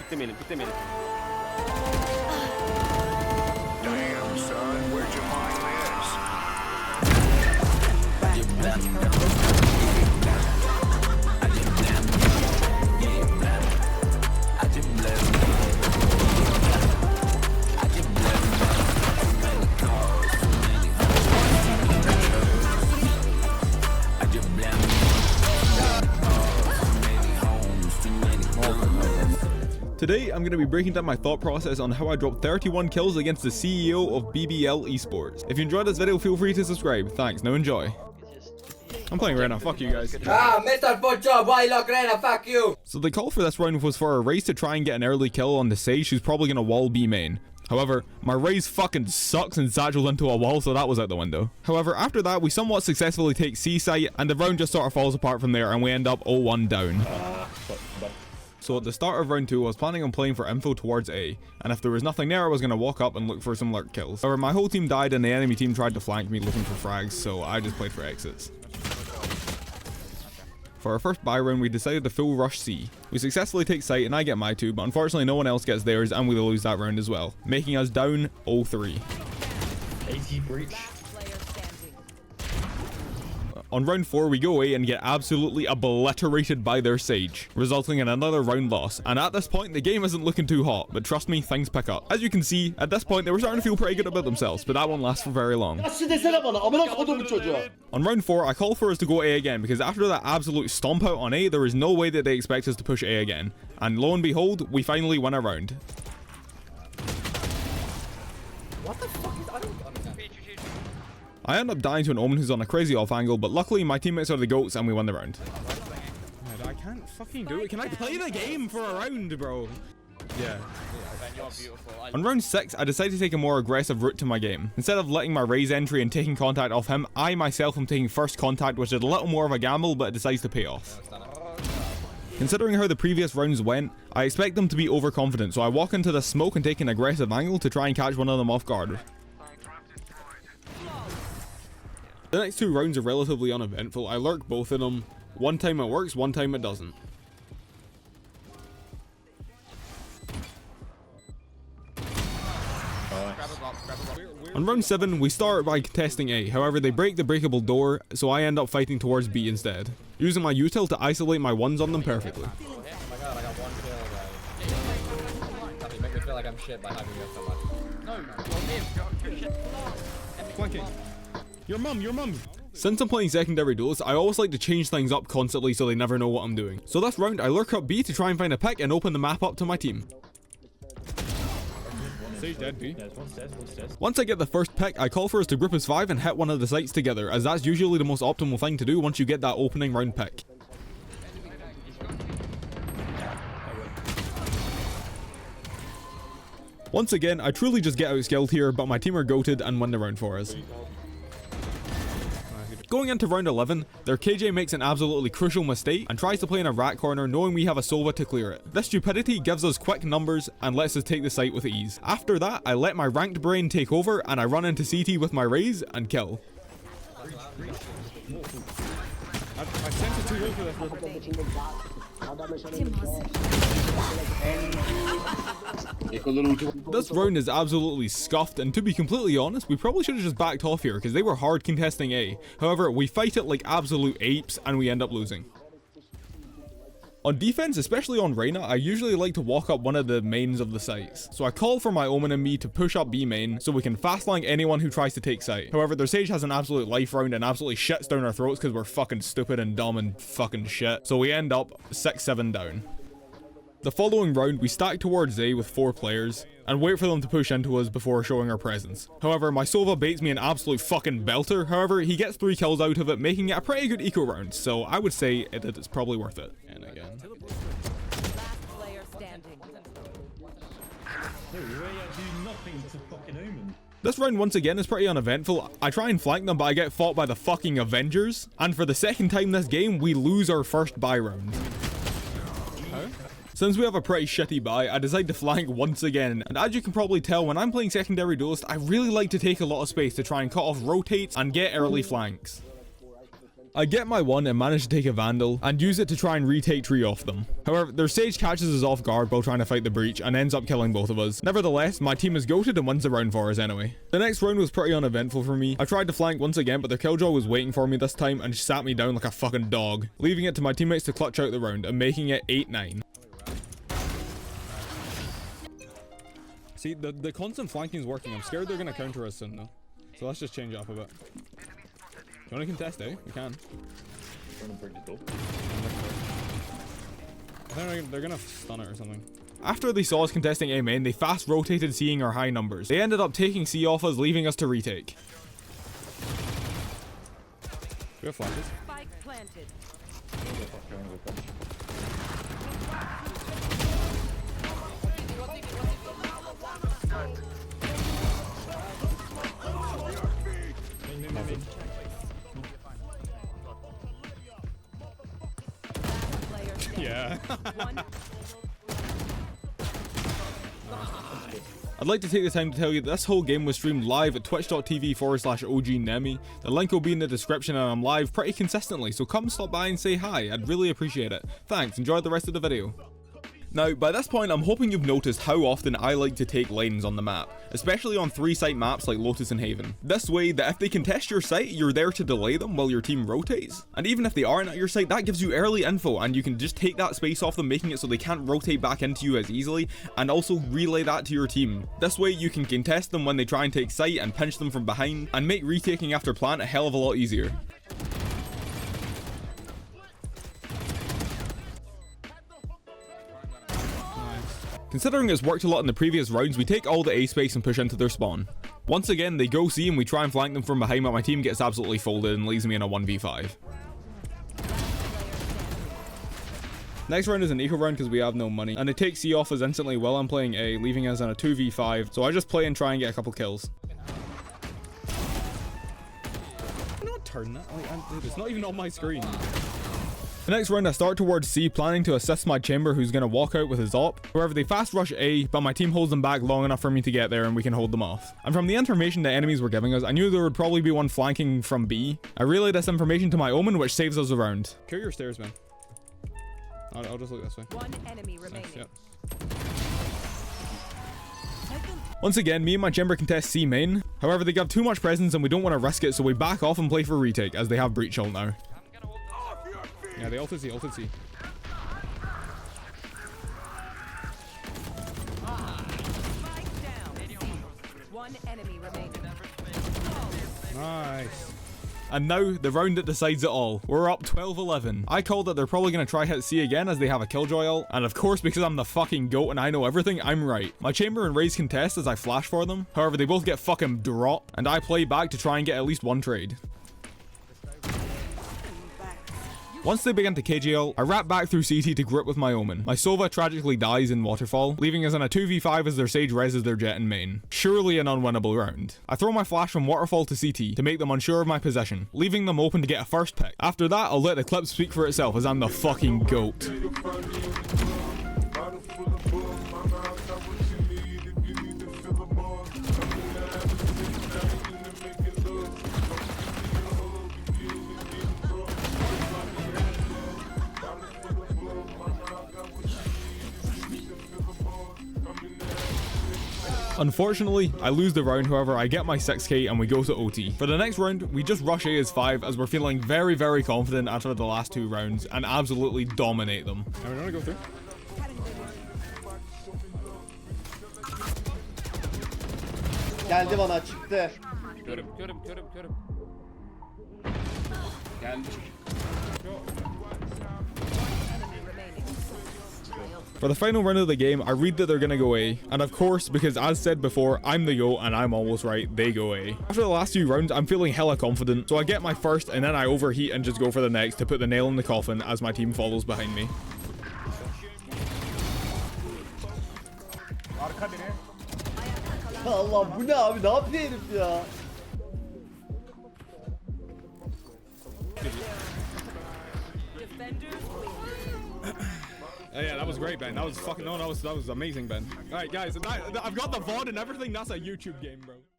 Bitti. Damn, son, where'd you find Today, I'm going to be breaking down my thought process on how I dropped 31 kills against the CEO of BBL Esports. If you enjoyed this video, feel free to subscribe. Thanks, now enjoy. I'm playing REYNA, fuck you guys. Mr. Footjob, why look REYNA, fuck you! So the call for this round was for a raze to try and get an early kill on the sage who's probably going to wall B main. However, my raze fucking sucks and satchelled into a wall, so that was out the window. However, after that, we somewhat successfully take C site, and the round just sort of falls apart from there, and we end up 0-1 down. So at the start of round 2, I was planning on playing for info towards A, and if there was nothing there, I was going to walk up and look for some lurk kills. However, my whole team died and the enemy team tried to flank me looking for frags, so I just played for exits. For our first buy round, we decided to full rush C. We successfully take site and I get my 2, but unfortunately no one else gets theirs and we lose that round as well, making us down 0-3. 80 breach. On round 4, we go A and get absolutely obliterated by their sage, resulting in another round loss. And at this point, the game isn't looking too hot, but trust me, things pick up. As you can see, at this point, they were starting to feel pretty good about themselves, but that won't last for very long. On round 4, I call for us to go A again, because after that absolute stomp out on A, there is no way that they expect us to push A again. And lo and behold, we finally win a round. What the fuck is... I don't understand. I end up dying to an Omen who's on a crazy off angle, but luckily my teammates are the GOATs and we win the round. I can't fucking do it. Can I play the game for a round, bro? Yeah. On round 6, I decided to take a more aggressive route to my game. Instead of letting my raze entry and taking contact off him, I myself am taking first contact, which is a little more of a gamble, but it decides to pay off. Considering how the previous rounds went, I expect them to be overconfident, so I walk into the smoke and take an aggressive angle to try and catch one of them off guard. The next 2 rounds are relatively uneventful. I lurk both of them. One time it works, one time it doesn't. On round 7, we start by contesting A, however they break the breakable door, so I end up fighting towards B instead, using my util to isolate my ones on them perfectly. Oh my god, I got 1 kill, guys. You make me feel like I'm shit by having you so much. No, you're shit. Flanking. Your mum. Since I'm playing secondary duels, I always like to change things up constantly so they never know what I'm doing. So this round, I lurk up B to try and find a pick and open the map up to my team. Dead, B. Once I get the first pick, I call for us to group as 5 and hit one of the sites together, as that's usually the most optimal thing to do once you get that opening round pick. Once again, I truly just get outskilled here, but my team are goated and win the round for us. Going into round 11, their cjaiye makes an absolutely crucial mistake and tries to play in a rat corner knowing we have a Sova to clear it. This stupidity gives us quick numbers and lets us take the site with ease. After that, I let my ranked brain take over and I run into CT with my raze and kill. I sent it too low for this. This round is absolutely scuffed, and to be completely honest, we probably should have just backed off here because they were hard contesting A. However, we fight it like absolute apes and we end up losing. On defense, especially on REYNA, I usually like to walk up one of the mains of the sites. So I call for my Omen and me to push up B main so we can fast flank anyone who tries to take site. However, their sage has an absolute life round and absolutely shits down our throats because we're fucking stupid and dumb and fucking shit. So we end up 6-7 down. The following round, we stack towards A with 4 players and wait for them to push into us before showing our presence. However, my Sova baits me an absolute fucking belter. However, he gets 3 kills out of it, making it a pretty good eco round, so I would say it's probably worth it. And again. This round once again is pretty uneventful. I try and flank them, but I get fought by the fucking Avengers. And for the second time this game, we lose our first buy round. Since we have a pretty shitty buy, I decide to flank once again, and as you can probably tell, when I'm playing secondary duelist, I really like to take a lot of space to try and cut off rotates and get early flanks. I get my one and manage to take a vandal and use it to try and retake tree off them. However, their sage catches us off guard while trying to fight the breach and ends up killing both of us. Nevertheless, my team is goated and wins the round for us anyway. The next round was pretty uneventful for me. I tried to flank once again, but their killjoy was waiting for me this time and sat me down like a fucking dog, leaving it to my teammates to clutch out the round and making it 8-9. See, the constant flanking is working. I'm scared they're gonna counter us soon though. So let's just change it up a bit. Do you want to contest, eh? We can. I think they're gonna stun it or something. After they saw us contesting A main, they fast rotated, seeing our high numbers. They ended up taking C off us, leaving us to retake. Do we have flashes? Spike planted. Yeah. I'd like to take the time to tell you that this whole game was streamed live at twitch.tv/OG Nemey. The link will be in the description and I'm live pretty consistently, so come stop by and say hi. I'd really appreciate it. Thanks, enjoy the rest of the video. Now, by this point, I'm hoping you've noticed how often I like to take lanes on the map, especially on 3-site maps like Lotus and Haven. This way, that if they contest your site, you're there to delay them while your team rotates. And even if they aren't at your site, that gives you early info and you can just take that space off them, making it so they can't rotate back into you as easily, and also relay that to your team. This way, you can contest them when they try and take site and pinch them from behind, and make retaking after plant a hell of a lot easier. Considering it's worked a lot in the previous rounds, we take all the A space and push into their spawn. Once again, they go C and we try and flank them from behind, but my team gets absolutely folded and leaves me in a 1v5. Next round is an eco round because we have no money, and they take C off us instantly while I'm playing A, leaving us in a 2v5, so I just play and try and get a couple kills. I'm not turning that, dude, it's not even on my screen. The next round I start towards C, planning to assist my chamber who's going to walk out with his op. However, they fast rush A, but my team holds them back long enough for me to get there and we can hold them off. And from the information the enemies were giving us, I knew there would probably be one flanking from B. I relayed this information to my Omen, which saves us a round. Clear your stairs, man. I'll just look this way. One enemy remaining. Nice, yep. Once again, me and my chamber contest C main. However, they give too much presence and we don't want to risk it, so we back off and play for retake as they have breach ult now. Yeah, they ulted C, ulted C. One enemy remaining. Nice. And now, the round that decides it all. We're up 12-11. I call that they're probably going to try hit C again as they have a killjoy ult. And of course, because I'm the fucking GOAT and I know everything, I'm right. My chamber and raze contest as I flash for them. However, they both get fucking dropped. And I play back to try and get at least one trade. Once they begin to KJ ult, I wrap back through CT to grip with my Omen. My Sova tragically dies in Waterfall, leaving us in a 2v5 as their Sage reses their Jett in main. Surely an unwinnable round. I throw my flash from Waterfall to CT to make them unsure of my position, leaving them open to get a first pick. After that, I'll let the clip speak for itself as I'm the fucking GOAT. Unfortunately, I lose the round. However, I get my 6k and we go to OT. For the next round, we just rush A as 5 as we're feeling very, very confident after the last 2 rounds and absolutely dominate them. Are we gonna go through? Geldi bana çıktı. Körüm. Geldi. For the final round of the game, I read that they're gonna go A, and of course, because as said before, I'm the GOAT and I'm always right, they go A. After the last few rounds, I'm feeling hella confident, so I get my first and then I overheat and just go for the next to put the nail in the coffin as my team follows behind me. Allah bu ne abi, ne yapıyor herif ya? Yeah, that was great, Ben. That was fucking, no, that was amazing, Ben. All right, guys, I've got the VOD and everything. That's a YouTube game, bro.